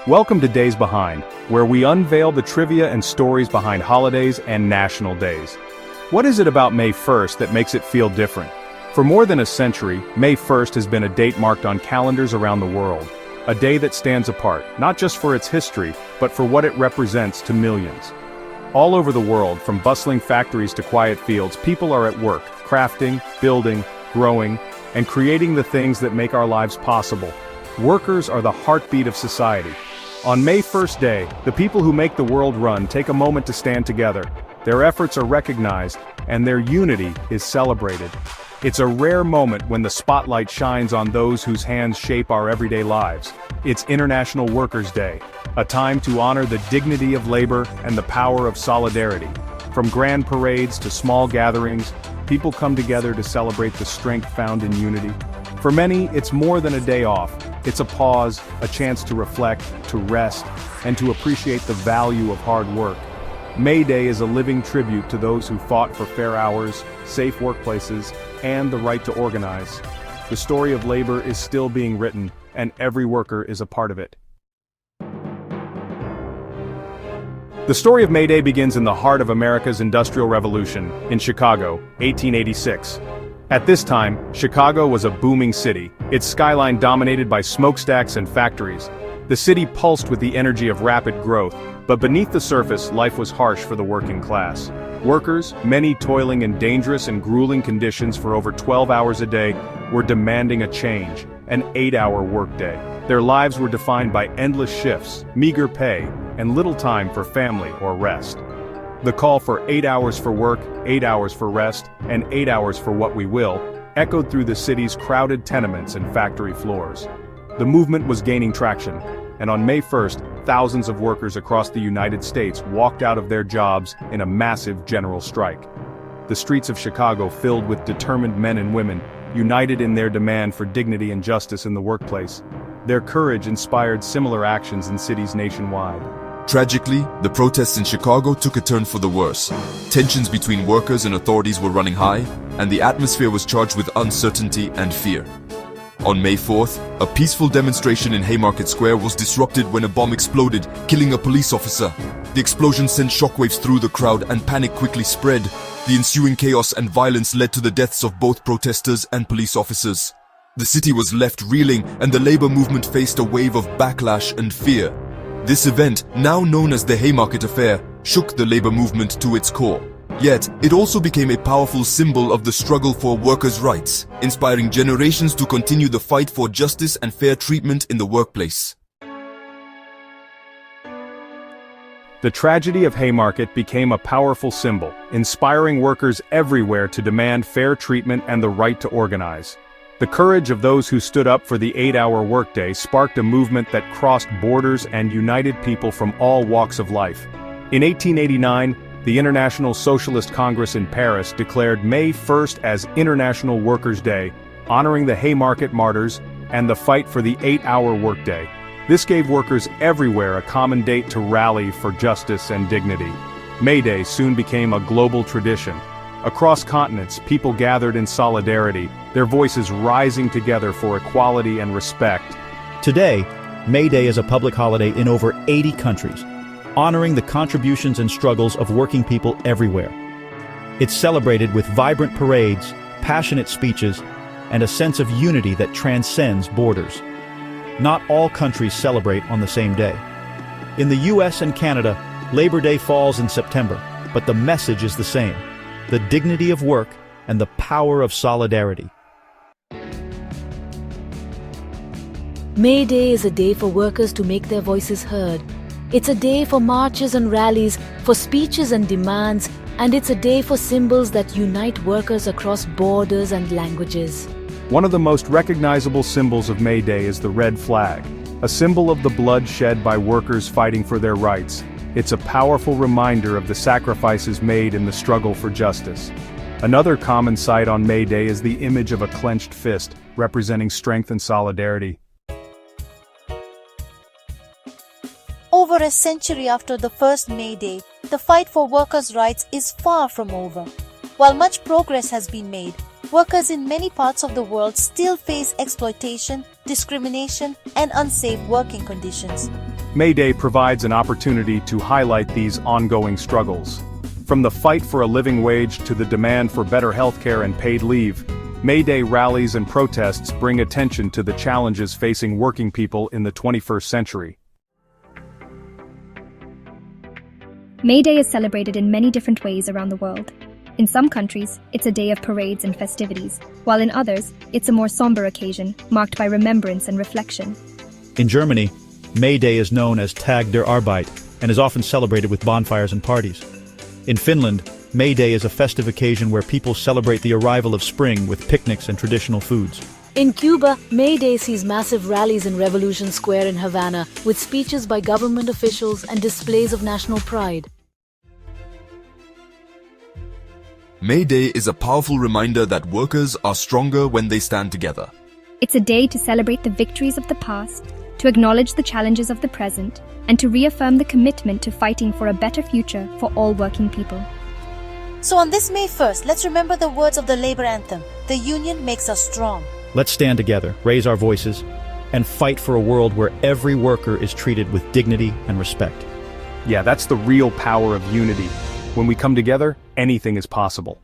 Welcome to Days Behind, where we unveil the trivia and stories behind holidays and national days. What is it about May 1st that makes it feel different? For more than a century, May 1st has been a date marked on calendars around the world. A day that stands apart, not just for its history, but for what it represents to millions. All over the world, from bustling factories to quiet fields, people are at work, crafting, building, growing, and creating the things that make our lives possible. Workers are the heartbeat of society. On May 1st day, the people who make the world run take a moment to stand together. Their efforts are recognized, and their unity is celebrated. It's a rare moment when the spotlight shines on those whose hands shape our everyday lives. It's International Workers' Day, a time to honor the dignity of labor and the power of solidarity. From grand parades to small gatherings, people come together to celebrate the strength found in unity. For many, it's more than a day off. It's a pause, a chance to reflect, to rest, and to appreciate the value of hard work. May Day is a living tribute to those who fought for fair hours, safe workplaces, and the right to organize. The story of labor is still being written, and every worker is a part of it. The story of May Day begins in the heart of America's Industrial Revolution, in Chicago, 1886. At this time, Chicago was a booming city, its skyline dominated by smokestacks and factories. The city pulsed with the energy of rapid growth, but beneath the surface, life was harsh for the working class. Workers, many toiling in dangerous and grueling conditions for over 12 hours a day, were demanding a change, an 8-hour workday. Their lives were defined by endless shifts, meager pay, and little time for family or rest. The call for 8 hours for work, 8 hours for rest, and 8 hours for what we will, echoed through the city's crowded tenements and factory floors. The movement was gaining traction, and on May 1st, thousands of workers across the United States walked out of their jobs in a massive general strike. The streets of Chicago filled with determined men and women, united in their demand for dignity and justice in the workplace. Their courage inspired similar actions in cities nationwide. Tragically, the protests in Chicago took a turn for the worse. Tensions between workers and authorities were running high, and the atmosphere was charged with uncertainty and fear. On May 4th, a peaceful demonstration in Haymarket Square was disrupted when a bomb exploded, killing a police officer. The explosion sent shockwaves through the crowd and panic quickly spread. The ensuing chaos and violence led to the deaths of both protesters and police officers. The city was left reeling, and the labor movement faced a wave of backlash and fear. This event, now known as the Haymarket Affair, shook the labor movement to its core. Yet, it also became a powerful symbol of the struggle for workers' rights, inspiring generations to continue the fight for justice and fair treatment in the workplace. The tragedy of Haymarket became a powerful symbol, inspiring workers everywhere to demand fair treatment and the right to organize. The courage of those who stood up for the 8-hour workday sparked a movement that crossed borders and united people from all walks of life. In 1889, the International Socialist Congress in Paris declared May 1st as International Workers' Day, honoring the Haymarket martyrs and the fight for the 8-hour workday. This gave workers everywhere a common date to rally for justice and dignity. May Day soon became a global tradition. Across continents, people gathered in solidarity, their voices rising together for equality and respect. Today, May Day is a public holiday in over 80 countries, honoring the contributions and struggles of working people everywhere. It's celebrated with vibrant parades, passionate speeches, and a sense of unity that transcends borders. Not all countries celebrate on the same day. In the US and Canada, Labor Day falls in September, but the message is the same: the dignity of work and the power of solidarity. May Day is a day for workers to make their voices heard. It's a day for marches and rallies, for speeches and demands, and it's a day for symbols that unite workers across borders and languages. One of the most recognizable symbols of May Day is the red flag, a symbol of the blood shed by workers fighting for their rights. It's a powerful reminder of the sacrifices made in the struggle for justice. Another common sight on May Day is the image of a clenched fist, representing strength and solidarity. Over a century after the first May Day, the fight for workers' rights is far from over. While much progress has been made, workers in many parts of the world still face exploitation, discrimination, and unsafe working conditions. May Day provides an opportunity to highlight these ongoing struggles. From the fight for a living wage to the demand for better healthcare and paid leave, May Day rallies and protests bring attention to the challenges facing working people in the 21st century. May Day is celebrated in many different ways around the world. In some countries, it's a day of parades and festivities, while in others, it's a more somber occasion, marked by remembrance and reflection. In Germany, May Day is known as Tag der Arbeit and is often celebrated with bonfires and parties. In Finland, May Day is a festive occasion where people celebrate the arrival of spring with picnics and traditional foods. In Cuba, May Day sees massive rallies in Revolution Square in Havana, with speeches by government officials and displays of national pride. May Day is a powerful reminder that workers are stronger when they stand together. It's a day to celebrate the victories of the past, to acknowledge the challenges of the present, and to reaffirm the commitment to fighting for a better future for all working people. So on this May 1st, let's remember the words of the labor anthem. The union makes us strong. Let's stand together, raise our voices, and fight for a world where every worker is treated with dignity and respect. Yeah, that's the real power of unity. When we come together, anything is possible.